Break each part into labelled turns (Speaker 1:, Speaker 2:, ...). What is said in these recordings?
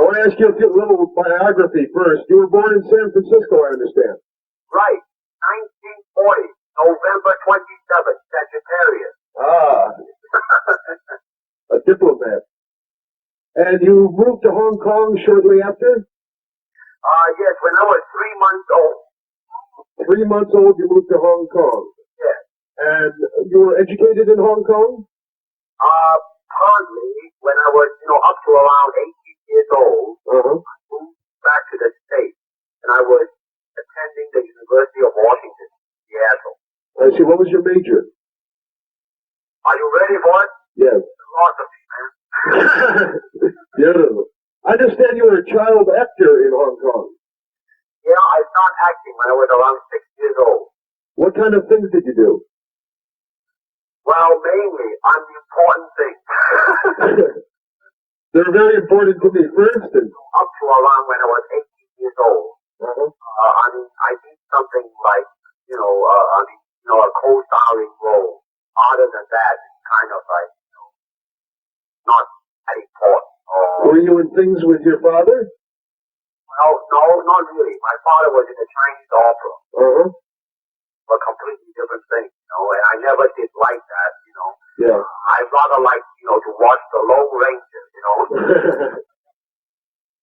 Speaker 1: want to ask you a little biography first. You were born in San Francisco, I understand.
Speaker 2: Right. 1940, November 27th, Sagittarius.
Speaker 1: Ah. A diplomat. And you moved to Hong Kong shortly after?
Speaker 2: Yes, when I was 3 months old.
Speaker 1: 3 months old, you moved to Hong Kong.
Speaker 2: Yes.
Speaker 1: And you were educated in Hong Kong?
Speaker 2: Partly, when I was, up to around 18 years old, I moved back to the States, and I was attending the University of Washington, Seattle.
Speaker 1: I see. What was your major?
Speaker 2: Are you ready for it?
Speaker 1: Yes.
Speaker 2: Philosophy, man.
Speaker 1: Beautiful. I understand you were a child actor in Hong Kong.
Speaker 2: Yeah, I started acting when I was around 6 years old.
Speaker 1: What kind of things did you do?
Speaker 2: Well, mainly on the important things.
Speaker 1: They're very important to me. For instance,
Speaker 2: up to around when I was 18 years old, I did something like, a co-starring role. Other than that, it's kind of like, not that important.
Speaker 1: Were you in things with your father?
Speaker 2: Well, no, not really. My father was in the Chinese opera. A completely different thing, and I never did like that,
Speaker 1: Yeah.
Speaker 2: I rather like, to watch the Lone Ranger,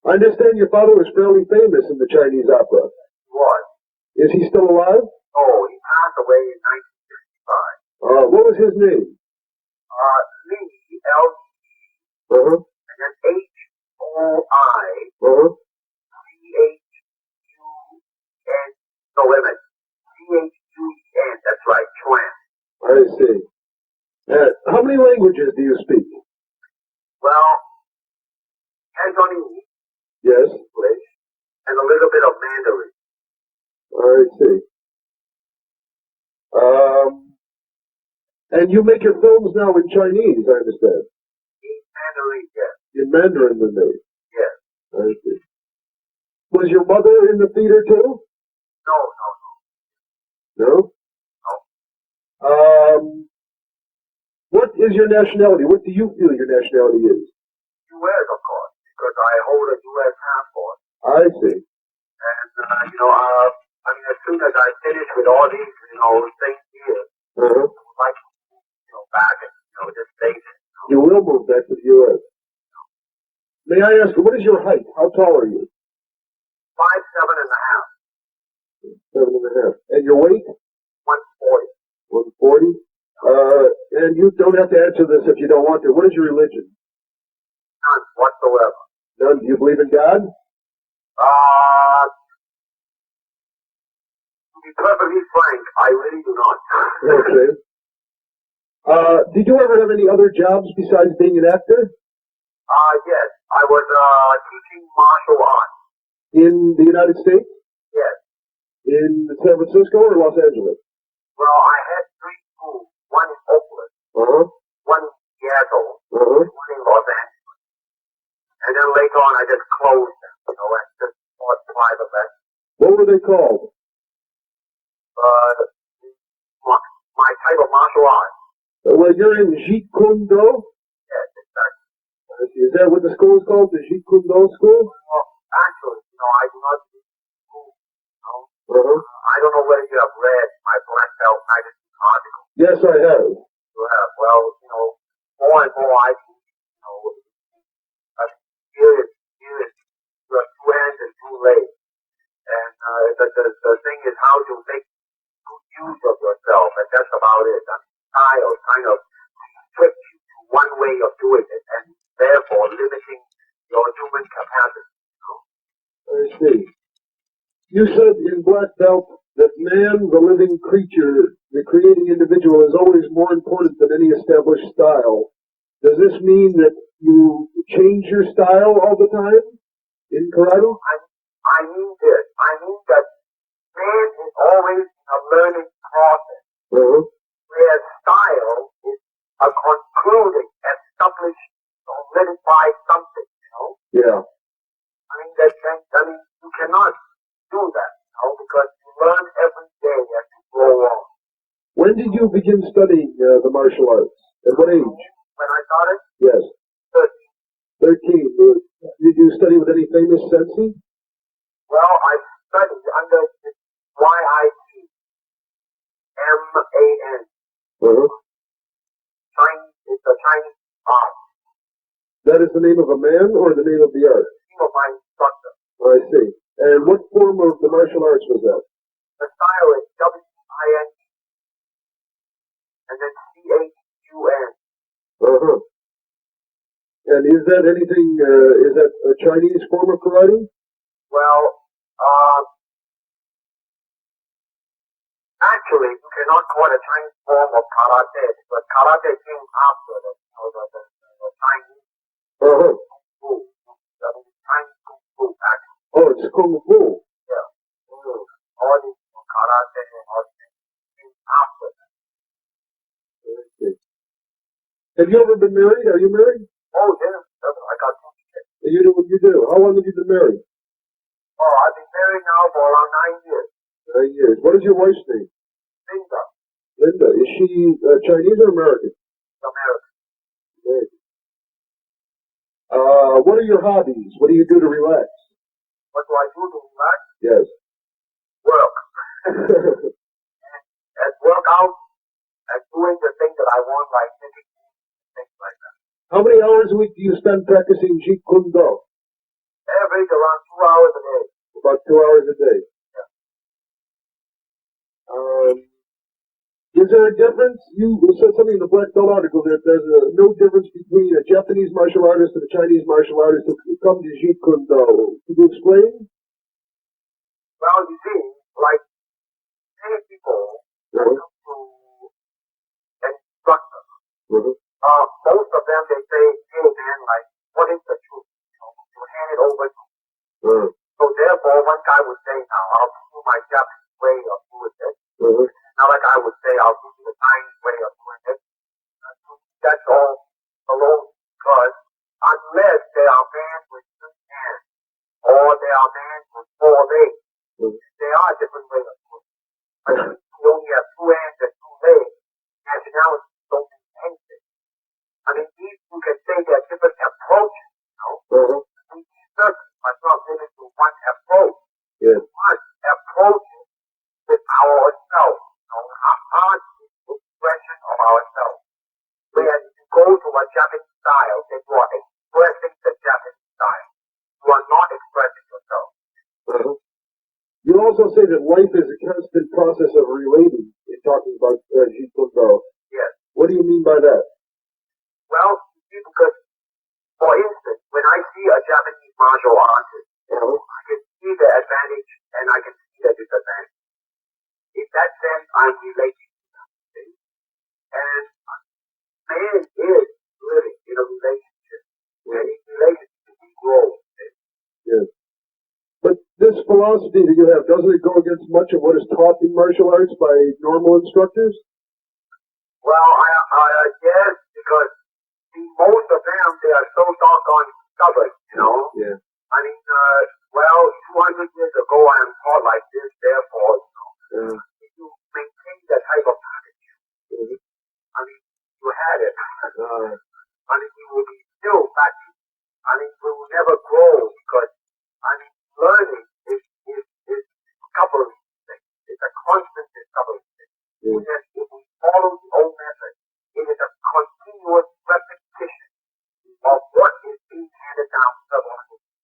Speaker 1: I understand your father was fairly famous in the Chinese opera.
Speaker 2: He was.
Speaker 1: Is he still alive?
Speaker 2: Oh, he passed away in 1965.
Speaker 1: What was his name?
Speaker 2: Lee, L-E, and then H-O-I, C-H-U-N, no, wait a minute, C-H-U-N, that's right, Chuan.
Speaker 1: I see. How many languages do you speak?
Speaker 2: Well, Cantonese,
Speaker 1: yes,
Speaker 2: English, and a little bit of Mandarin.
Speaker 1: I see. And you make your films now in Chinese, I understand.
Speaker 2: In Mandarin, yes.
Speaker 1: In Mandarin, the name.
Speaker 2: Yes.
Speaker 1: I see. Was your mother in the theater too?
Speaker 2: No.
Speaker 1: No?
Speaker 2: No.
Speaker 1: What is your nationality? What do you feel your nationality is?
Speaker 2: U.S., of course, because I hold a U.S. passport.
Speaker 1: I see.
Speaker 2: And, as soon as I finish with all these, things here, I would like to back and, just stay there.
Speaker 1: You will move back to the U.S. May I ask, what is your height? How tall are you?
Speaker 2: 5'7.5".
Speaker 1: 7.5. And your weight?
Speaker 2: 140.
Speaker 1: 140? And you don't have to answer this if you don't want to. What is your religion?
Speaker 2: None whatsoever.
Speaker 1: None? Do you believe in God?
Speaker 2: To be perfectly frank, I really do not.
Speaker 1: Okay. Did you ever have any other jobs besides being an actor?
Speaker 2: Yes. I was teaching martial arts.
Speaker 1: In the United States?
Speaker 2: Yes.
Speaker 1: In San Francisco or Los Angeles?
Speaker 2: Well, I had 3 schools. One in Oakland. One in Seattle. One in Los Angeles. And then later on, I just closed them, and just taught private lessons.
Speaker 1: What were they called?
Speaker 2: My type of martial arts.
Speaker 1: Well, you're in Jeet Kune Do?
Speaker 2: Yes, exactly.
Speaker 1: Is that what the school is called, the Jeet Kune Do school?
Speaker 2: Well, actually, I do not do school. I don't know whether you have read my Black Belt magazine article.
Speaker 1: Yes, I have.
Speaker 2: You have. Well, more and more I do, here is your 2 hands and 2 legs. And the thing is how to make good use of yourself, and that's about it. Style kind of restricts you to one way of doing it, and therefore limiting your human capacity.
Speaker 1: I see. You said in Black Belt that man, the living creature, the creating individual, is always more important than any established style. Does this mean that you change your style all the time in karate?
Speaker 2: I mean this. I mean that man is always a learning process. Whereas style is a concluding, established, solidified something,
Speaker 1: Yeah.
Speaker 2: You cannot do that, because you learn every day as you grow on.
Speaker 1: When did you begin studying the martial arts? At what age?
Speaker 2: When I started?
Speaker 1: Yes.
Speaker 2: 13.
Speaker 1: 13. Did you study with any famous sensei?
Speaker 2: Well, I studied under YIT-MAN.
Speaker 1: Uh-huh.
Speaker 2: Chinese, it's a Chinese art.
Speaker 1: That is the name of a man or the name of the art?
Speaker 2: The name of my instructor.
Speaker 1: I see. And what form of the martial arts was that?
Speaker 2: The style is WIN and then CHUN.
Speaker 1: Uh-huh. And is that anything, is that a Chinese form of karate?
Speaker 2: Well, actually, you cannot call it a Chinese form of karate because karate came after the Chinese
Speaker 1: Uh-huh.
Speaker 2: Kung Fu. Chinese Kung Fu, actually.
Speaker 1: Oh, it's Kung Fu.
Speaker 2: Yeah. All these karate and all these things came after that.
Speaker 1: Okay. Have you ever been married? Are you married?
Speaker 2: Oh, yeah. I got 2 kids.
Speaker 1: You do what you do. How long have you been married?
Speaker 2: Oh, I've been married now for around 9 years.
Speaker 1: 9 years. What is your wife's name?
Speaker 2: Linda.
Speaker 1: Linda. Is she Chinese or American?
Speaker 2: American.
Speaker 1: American. What are your hobbies? What do you do to relax?
Speaker 2: What do I do to relax?
Speaker 1: Yes.
Speaker 2: Work. And work out and doing the things that I want, like making things like that.
Speaker 1: How many hours a week do you spend practicing Jeet Kune Do?
Speaker 2: Average around 2 hours a day.
Speaker 1: About 2 hours a day.
Speaker 2: Yeah.
Speaker 1: Is there a difference? You said something in the Black Belt article that there's no difference between a Japanese martial artist and a Chinese martial artist who come to Jeet Kune Do. Could you explain?
Speaker 2: Well, you see, like many people that come to an instructor, most of them they say, hey man, like, what is the truth? You hand it over to me. So therefore, one guy would say, now I'll give you my Japanese way of doing this. Another guy would say, I'll give you the Chinese way of doing it. That's all alone because unless they are men with 2 hands or they are men with 4 legs, they are different ways of doing it. But if you only have 2 hands and 2 legs, nationalities don't mean anything. I mean, these you can say they're different approaches, you know. We certainly must not limit to one approach.
Speaker 1: Yeah.
Speaker 2: One approach with ourselves. Art is the expression of ourselves. Whereas if you go to a Japanese style, then you are expressing the Japanese style. You are not expressing yourself.
Speaker 1: You also say that life is a constant process of relating in talking about Jeet Kune Do.
Speaker 2: Yes.
Speaker 1: What do you mean by that?
Speaker 2: Well, you see, because, for instance, when I see a Japanese martial artist, I can see the advantage and I can see the disadvantage. In that sense, I'm relating to them. See? And man is living in a relationship. And in relationship, we grow.
Speaker 1: Yes. But this philosophy that you have, doesn't it go against much of what is taught in martial arts by normal instructors?
Speaker 2: Well, yes, because most of them, they are so doggone stubborn, you know?
Speaker 1: Yeah.
Speaker 2: I mean, 200 years ago, I am taught like this, therefore, you know.
Speaker 1: Yeah.
Speaker 2: If you maintain that type of attitude, I mean, you had it. I mean, you will be still practicing. I mean, you will never grow because, I mean, learning is a couple of things. It's a constant discovery thing. Whereas if we follow the old method, it is a continuous repetition of what is being handed down several hundred years.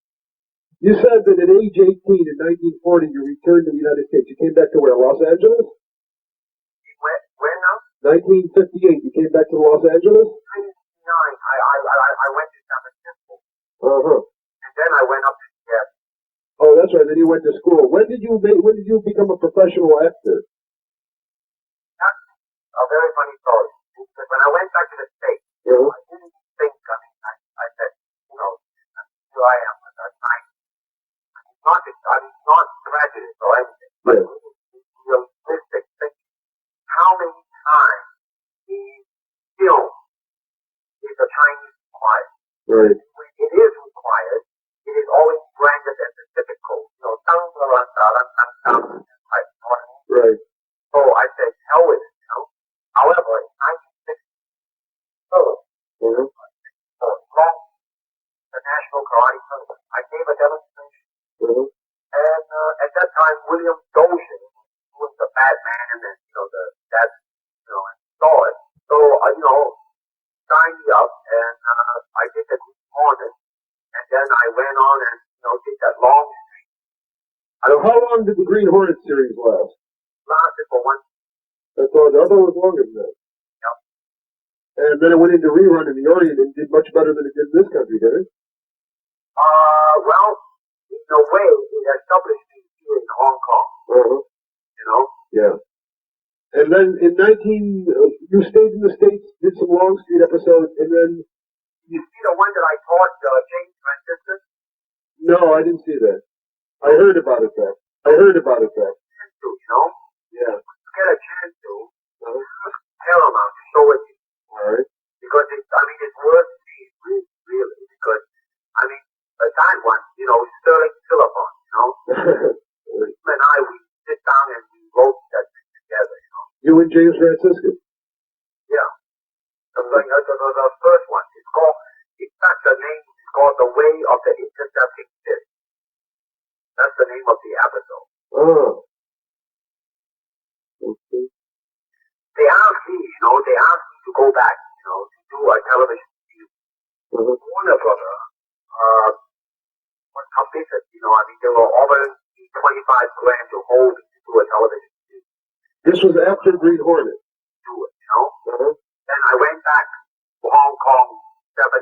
Speaker 1: You said that at age 18 in 1940 you returned to the United States. You came back to where, Los Angeles?
Speaker 2: Where now?
Speaker 1: 1958, you came back to Los Angeles?
Speaker 2: 1959, I went to San Francisco. And then I went up to Seattle.
Speaker 1: Oh, that's right. Then you went to school. When did you become a professional actor?
Speaker 2: That's a very funny story. Because when I went back to the States, I didn't think, I said, you know, here I am at that time. I'm not prejudiced or anything, but realistic thinking. How many times these films is a Chinese required?
Speaker 1: Right.
Speaker 2: When it is required, it is always branded as the typical, you know, type, you know what I mean?
Speaker 1: Right.
Speaker 2: So I said, hell with it, you know. However, in 1964, the National Karate Tournament. I gave a demonstration.
Speaker 1: Uh-huh.
Speaker 2: And at that time, William Dozier, who was the Batman and, and saw it. So, signed me up, and I did the Green Hornet, and then I went on and, did that long streak.
Speaker 1: So how long did the Green Hornet series last?
Speaker 2: Lasted for one.
Speaker 1: That's all. The other was longer than that.
Speaker 2: Yep.
Speaker 1: And then it went into rerun in the Orient and did much better than it did in this country, did it?
Speaker 2: Well, in a way, it established me here in Hong Kong.
Speaker 1: Uh-huh. Yeah. And then in you stayed in the States, did some Long Street episodes, and then...
Speaker 2: You see the one that I taught James Franciscus?
Speaker 1: No, I didn't see that. I heard about it, though. Yeah.
Speaker 2: Get a chance to. Paramount to show it to you.
Speaker 1: All right.
Speaker 2: Because it's worth seeing, really, because, that one, Sterling Philippon, Him and I, we sit down and we wrote that thing together,
Speaker 1: You and James Franciscus?
Speaker 2: Yeah. The first one, the name is called The Way of the Intercepting Fist. That's the name of the episode.
Speaker 1: Oh. Okay.
Speaker 2: They asked me, to go back, to do a television series.
Speaker 1: Uh-huh.
Speaker 2: Warner Brother, was committed, they were offering me $25,000 to hold me to do a television series.
Speaker 1: This was after Green Hornet.
Speaker 2: Do it,
Speaker 1: Uh-huh.
Speaker 2: Then I went back to Hong Kong 71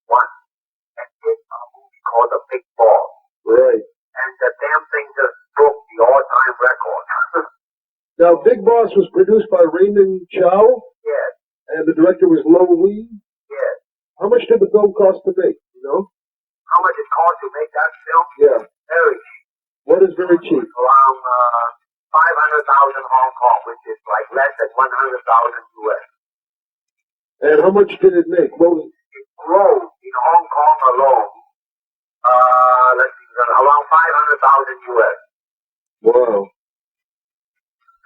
Speaker 2: and did a movie called The Big Boss.
Speaker 1: Right.
Speaker 2: And the damn thing just broke the all-time record.
Speaker 1: Now, Big Boss was produced by Raymond Chow.
Speaker 2: Yes.
Speaker 1: And the director was Lo Wee.
Speaker 2: Yes.
Speaker 1: How much did the film cost to make,
Speaker 2: How much it cost to make that film?
Speaker 1: Yeah.
Speaker 2: Very cheap.
Speaker 1: What is very cheap?
Speaker 2: Around 500,000 Hong Kong, which is like less than 100,000 US.
Speaker 1: And how much did it make?
Speaker 2: It grows in Hong Kong alone. Around 500,000 US.
Speaker 1: Wow.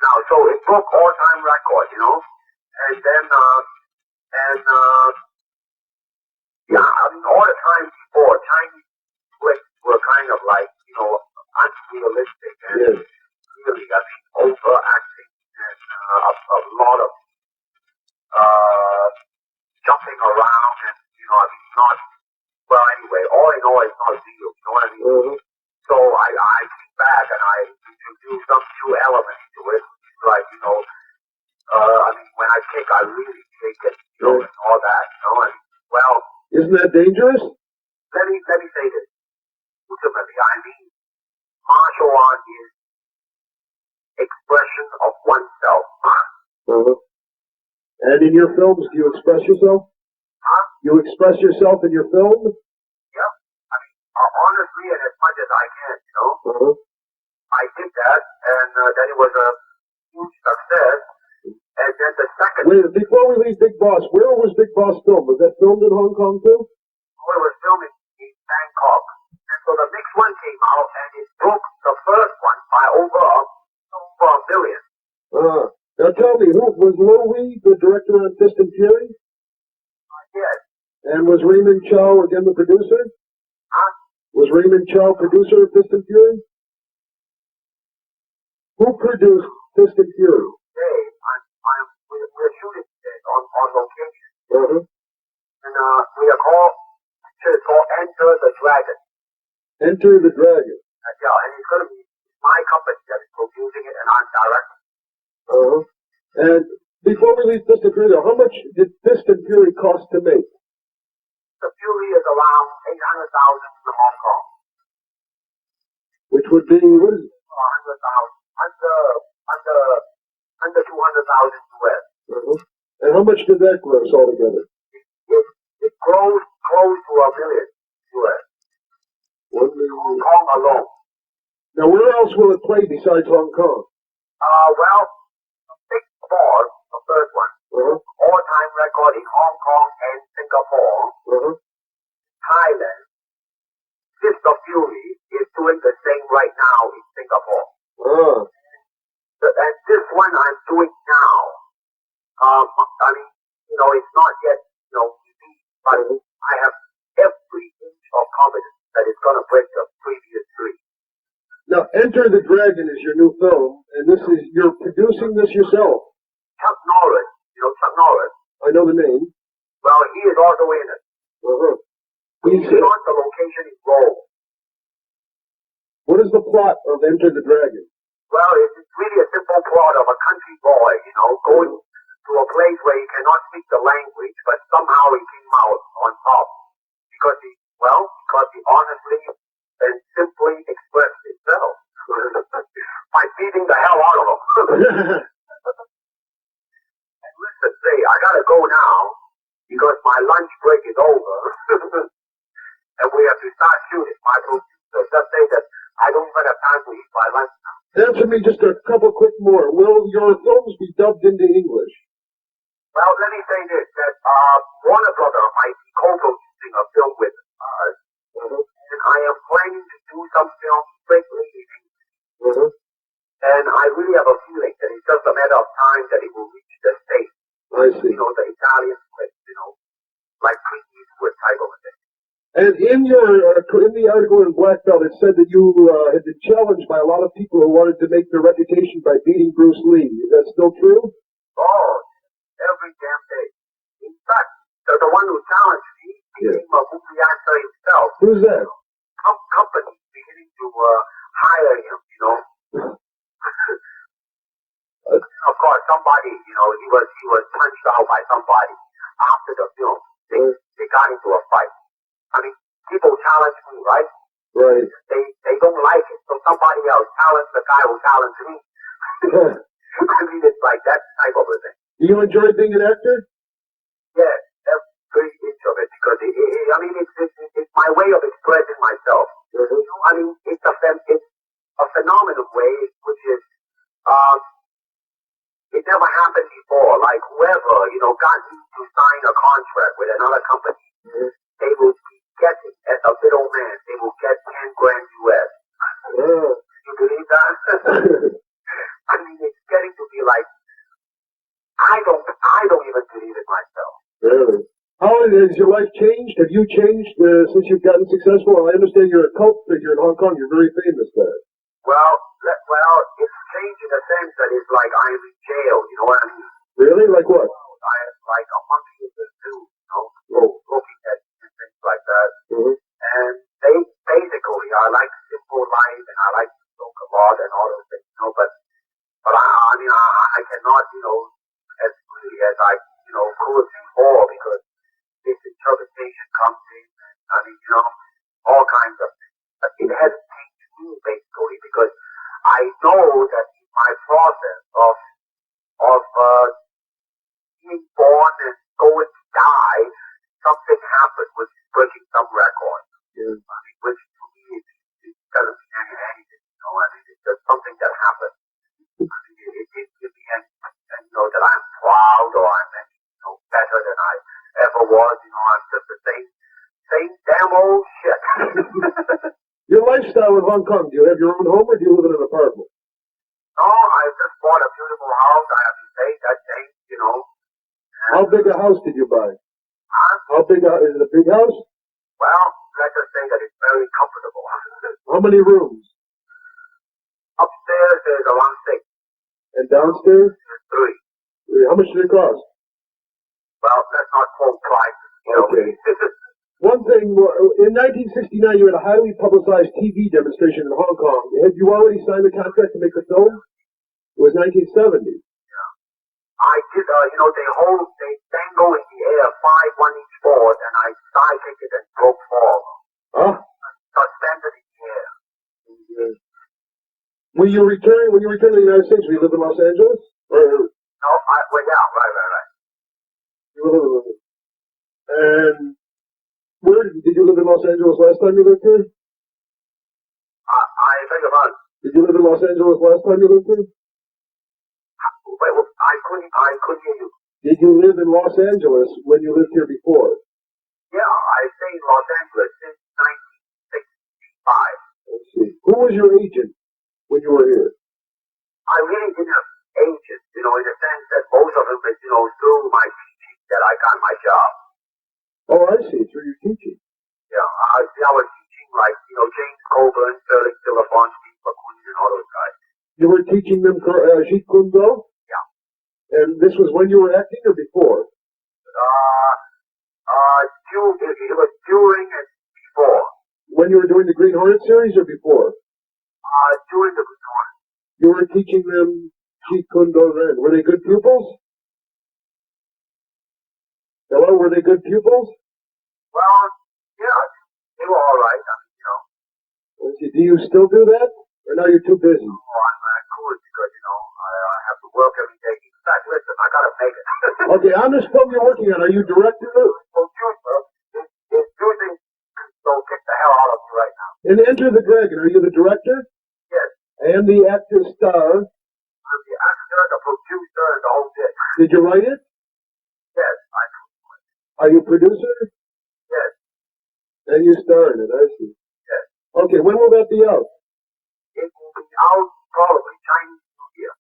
Speaker 2: Now, so it broke all-time record, and then, all the time before, Chinese flicks were kind of like, unrealistic and really, overacting and a lot of jumping around and, not, well, anyway, all in all, it's not real, you know what I mean?
Speaker 1: Uh-huh.
Speaker 2: So I came back and I introduced some new elements to it, like, when I kick, I really kick it, and all that, well...
Speaker 1: Isn't that dangerous?
Speaker 2: Let me say this. Ultimately, martial art is expression of oneself.
Speaker 1: Uh-huh. And in your films, do you express yourself?
Speaker 2: Huh?
Speaker 1: You express yourself in your film?
Speaker 2: Yeah. Honestly, and as much as I can,
Speaker 1: Uh-huh.
Speaker 2: I did that, and then it was a huge success. And then the second...
Speaker 1: Wait, before we leave Big Boss, where was Big Boss filmed? Was that filmed in Hong Kong, too?
Speaker 2: It was filmed in Bangkok. And so the next one came out, and it broke the first one by over a million.
Speaker 1: Now tell me, who was Lo Wee the director on Fist and Fury?
Speaker 2: Yes.
Speaker 1: And was Raymond Chow again the producer?
Speaker 2: Huh?
Speaker 1: Was Raymond Chow producer of Fist and Fury? Who produced Fist and Fury?
Speaker 2: Today, we're shooting today on location.
Speaker 1: Uh-huh.
Speaker 2: And it's called Enter the Dragon.
Speaker 1: Enter the Dragon.
Speaker 2: And it's going to be my company that is producing it, and I'm directing.
Speaker 1: Uh-huh. And before we leave Fist and Fury, how much did Fist and Fury cost to make?
Speaker 2: The Fury is around 800,000 in Hong Kong.
Speaker 1: Which would be, what is it?
Speaker 2: 100,000. Under 200,000 US.
Speaker 1: Uh-huh. And how much did that gross altogether?
Speaker 2: It grows close to $1 million US.
Speaker 1: 1 million.
Speaker 2: Hong Kong alone.
Speaker 1: Now, where else will it play besides Hong Kong?
Speaker 2: Well, Big Boss, the first one,
Speaker 1: Uh-huh.
Speaker 2: all-time record in Hong Kong and Singapore,
Speaker 1: Uh-huh.
Speaker 2: Thailand. Fist of Fury is doing the same right now in Singapore. And this one I'm doing now, it's not yet, TV, but I have every inch of confident that it's going to break the previous three.
Speaker 1: Now, Enter the Dragon is your new film, and you're producing this yourself.
Speaker 2: Chuck Norris, Chuck Norris.
Speaker 1: I know the name.
Speaker 2: Well, he is also in it.
Speaker 1: Uh-huh.
Speaker 2: He's on the location in Rome.
Speaker 1: What is the plot of Enter the Dragon?
Speaker 2: Well, it's really a simple plot of a country boy, going to a place where he cannot speak the language, but somehow he came out on top because he honestly and simply expressed himself by beating the hell out of him. And listen, say, I gotta go now because my lunch break is over, and we have to start shooting. My producer just say that I don't even have time to eat my lunch now.
Speaker 1: Answer me just a couple quick more. Will your films be dubbed into English?
Speaker 2: Well, let me say this, that Warner Brother might be co-producing a film with us, and I am planning to do some films strictly in English. And I really have a feeling that it's just a matter of time that it will reach the States.
Speaker 1: I see.
Speaker 2: The Italian script, like Clint Eastwood type of a thing.
Speaker 1: And in the article in Black Belt, it said that you had been challenged by a lot of people who wanted to make their reputation by beating Bruce Lee. Is that still true?
Speaker 2: Oh, every damn day. In fact, the one who challenged me became a movie actor himself.
Speaker 1: Who's that?
Speaker 2: Companies beginning to hire him, Of course, somebody, he was punched out by somebody after the film. They got into a fight. I mean, people challenge me, right?
Speaker 1: Right.
Speaker 2: They don't like it, so somebody else challenged the guy who challenged me. I mean, it's like that type of a thing.
Speaker 1: Do you enjoy being an actor?
Speaker 2: Yes, every inch of it, because it's my way of expressing myself. I mean, it's a phenomenal way, which is, it never happened before. Like whoever, got me to sign a contract with another company, they will be getting, as a middleman, they will get 10 grand US. You believe that? I mean, it's getting to be like, I don't even believe it myself.
Speaker 1: Really? How has your life changed? Have you changed since you've gotten successful? I understand you're a cult figure in Hong Kong. You're very famous there.
Speaker 2: Well, it's changed in the sense that it's like I'm in jail. You know what I mean?
Speaker 1: Really? Like what?
Speaker 2: Like a monkey in the zoo. Looking at things like that. And they basically, I like simple life and I like to smoke a lot and all those things. But I cannot, as freely as I, could before because this interpretation comes in. All kinds of things. But it has changed me basically because I know that in my process of being born and going to die, something happened which is breaking some record. Which to me it doesn't mean anything. It's just something that happened. It didn't give me anything, that I'm proud or I'm better than I ever was. I'm just the same damn old shit.
Speaker 1: Your lifestyle in Hong Kong, do you have your own home or do you live in an apartment?
Speaker 2: No, I just bought a beautiful house. I have to say that thing,
Speaker 1: How big a house did you buy?
Speaker 2: Huh?
Speaker 1: How big is it a big house?
Speaker 2: Well, let's just say that it's very comfortable.
Speaker 1: How many rooms?
Speaker 2: Upstairs there's around 6.
Speaker 1: And downstairs?
Speaker 2: There's 3.
Speaker 1: How much did it cost?
Speaker 2: Well, let's not quote prices.
Speaker 1: Okay. One thing, in 1969 you had a highly publicized TV demonstration in Hong Kong. Had you already signed the contract to make the film? It was 1970.
Speaker 2: Yeah. I did, they dangle in the air 5 1 each board, and I sidekicked it and broke 4.
Speaker 1: Huh?
Speaker 2: Suspended in the air.
Speaker 1: When you return to the United States, will you live in Los Angeles? Or?
Speaker 2: No, right.
Speaker 1: And where did you live in Los Angeles last time you lived here?
Speaker 2: I beg your pardon.
Speaker 1: Did you live in Los Angeles last time you lived here?
Speaker 2: Wait, I couldn't hear you.
Speaker 1: Did you live in Los Angeles when you lived here before?
Speaker 2: Yeah, I stayed in Los Angeles since 1965.
Speaker 1: Let's see. Who was your agent when you were here?
Speaker 2: I really didn't have agents, in the sense that most of them is, through my teaching that I got my job.
Speaker 1: Oh, I see. Through your teaching.
Speaker 2: Yeah, I was
Speaker 1: teaching them Jeet Kune Do?
Speaker 2: Yeah.
Speaker 1: And this was when you were acting or before?
Speaker 2: It was during and before.
Speaker 1: When you were doing the Green Hornet series or before?
Speaker 2: During the Green Hornet.
Speaker 1: You were teaching them Jeet Kune Do then. Were they good pupils? Hello, were they good pupils?
Speaker 2: Well, yeah, they were all right. I mean,
Speaker 1: Let's see, do you still do that? Or now you're too busy?
Speaker 2: Oh, I'm cool because, I have to work every day. In fact, listen, I gotta make it.
Speaker 1: Okay, on this film you're working on, are you director?
Speaker 2: Producer is using, so kick the hell out of me right now.
Speaker 1: In Enter the Dragon, are you the director?
Speaker 2: Yes.
Speaker 1: And the actor star?
Speaker 2: I'm the actor, the producer, and the whole bit.
Speaker 1: Did you write it?
Speaker 2: Yes, I do.
Speaker 1: Are you a producer?
Speaker 2: Yes.
Speaker 1: And you star in it, I see.
Speaker 2: Yes.
Speaker 1: Okay, when will that be out?
Speaker 2: It will be out probably Chinese New Year.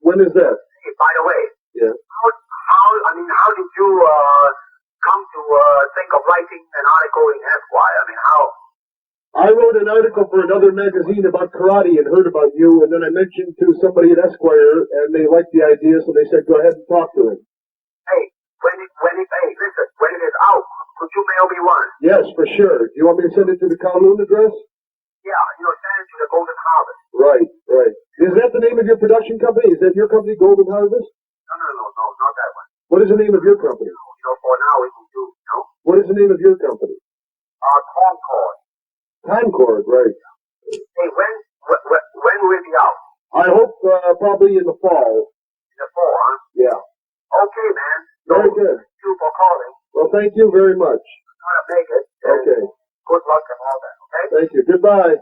Speaker 1: When is that?
Speaker 2: Hey, by the way,
Speaker 1: Yeah.
Speaker 2: how did you come to think of writing an article in Esquire? I mean, how?
Speaker 1: I wrote an article for another magazine about karate and heard about you, and then I mentioned to somebody at Esquire, and they liked the idea, so they said go ahead and talk to him.
Speaker 2: Hey, listen, when it is out, could you mail me one?
Speaker 1: Yes, for sure. Do you want me to send it to the Kowloon address?
Speaker 2: Yeah, send it to the Golden Harvest.
Speaker 1: Right, right. Is that the name of your production company? Is that your company, Golden Harvest?
Speaker 2: No, not that one.
Speaker 1: What is the name of your company?
Speaker 2: For now it will do,
Speaker 1: What is the name of your company?
Speaker 2: Concord.
Speaker 1: Concord, right.
Speaker 2: Hey, when will it be out?
Speaker 1: I hope probably in the fall.
Speaker 2: In the fall, huh?
Speaker 1: Yeah.
Speaker 2: Okay, man.
Speaker 1: Very good.
Speaker 2: Thank you for calling.
Speaker 1: Well, thank you very much.
Speaker 2: I'm gonna make it.
Speaker 1: Okay.
Speaker 2: Good luck and all that, okay?
Speaker 1: Thank you. Goodbye.